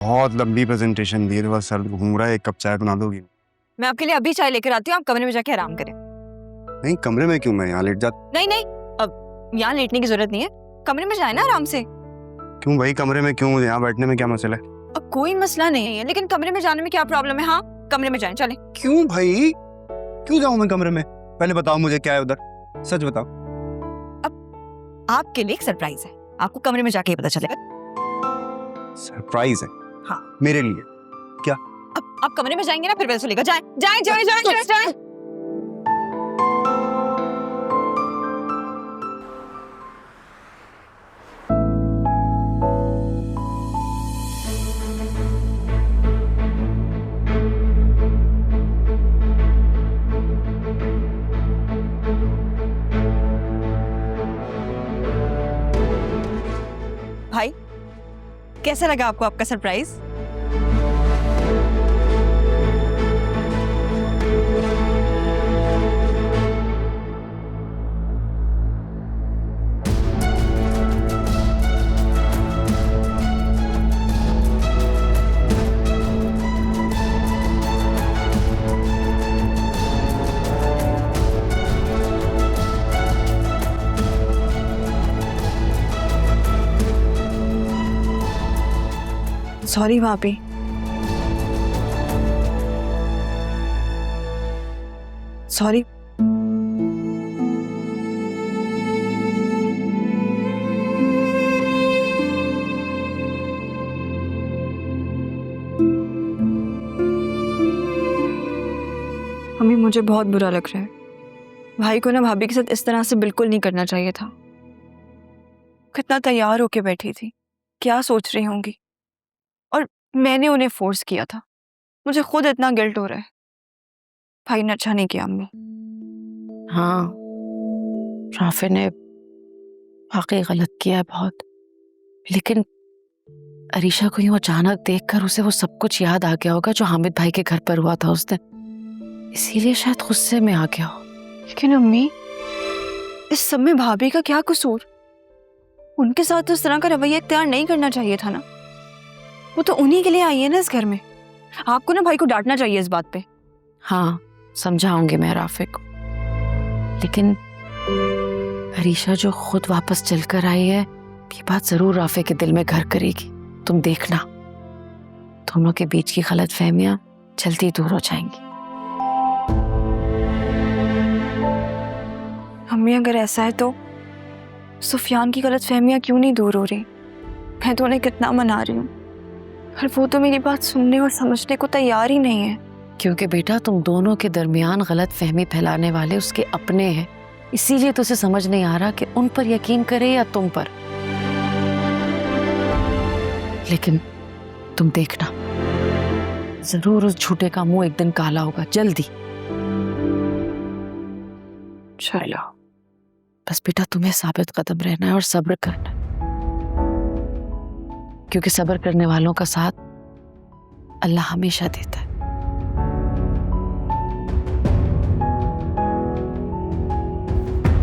बहुत लंबी प्रेजेंटेशन दी है, तो बस सर घूम रहा है। एक कप चाय बना दोगी? मैं आपके लिए अभी चाय लेकर आती हूँ, आप कमरे में जाके आराम करें। नहीं, कमरे में क्यों? मैं यहाँ लेट जाता। नहीं नहीं, अब यहाँ लेटने की जरूरत नहीं है, कमरे में जाए ना आराम से। क्यों भाई, कमरे में क्यों? यहाँ बैठने में क्या मसला है? अब कोई मसला नहीं है, लेकिन कमरे में जाने में क्या प्रॉब्लम है? हाँ, कमरे में जाएं, चलें। क्यों भाई, क्यों जाऊँ मैं कमरे में? पहले बताओ मुझे क्या है उधर, सच बताओ। अब आपके लिए एक सरप्राइज है, आपको कमरे में जाके ही पता चलेगा। सरप्राइज है? हाँ, मेरे लिए? क्या? अब आप कमरे में जाएंगे ना, फिर पता चलेगा। जाएं जाएं जाएं जाएं जाएं जाएं। भाई, कैसा लगा आपको आपका सरप्राइज? सॉरी भाभी। सॉरी। मम्मी, मुझे बहुत बुरा लग रहा है। भाई को ना भाभी के साथ इस तरह से बिल्कुल नहीं करना चाहिए था। कितना तैयार होके बैठी थी, क्या सोच रही होंगी, और मैंने उन्हें फोर्स किया था। मुझे खुद इतना गिल्ट हो रहा है। भाई ने अच्छा नहीं किया अम्मी। हाँ, राफे ने वाकई गलत किया है बहुत, लेकिन अरीशा को यूं अचानक देखकर उसे वो सब कुछ याद आ गया होगा जो हामिद भाई के घर पर हुआ था उस दिन, इसीलिए शायद गुस्से में आ गया हो। लेकिन अम्मी, इस सब में भाभी का क्या कसूर? उनके साथ तो इस तरह का रवैया इख्तियार नहीं करना चाहिए था ना। वो तो उन्हीं के लिए आई है ना इस घर में। आपको ना भाई को डांटना चाहिए इस बात पे। हाँ, समझाऊंगी मैं राफे को, लेकिन अरीशा जो खुद वापस चलकर आई है, ये बात जरूर राफे के दिल में घर करेगी। तुम देखना, दोनों के बीच की गलतफहमियां जल्दी दूर हो जाएंगी। अम्मी, अगर ऐसा है तो सुफियान की गलतफहमियां क्यों नहीं दूर हो रही? मैं तो उन्हें कितना मना रही हूँ, पर वो तो मेरी बात सुनने और समझने को तैयार ही नहीं है। क्योंकि बेटा, तुम दोनों के दरमियान गलतफहमी फैलाने वाले उसके अपने हैं, इसीलिए तो उसे समझ नहीं आ रहा कि उन पर यकीन करे या तुम पर। लेकिन तुम देखना, जरूर उस झूठे का मुंह एक दिन काला होगा, जल्दी। चलो, बस बेटा तुम्हें साबित कदम रहना है और सब्र करना है, क्योंकि सब्र करने वालों का साथ अल्लाह हमेशा देता है।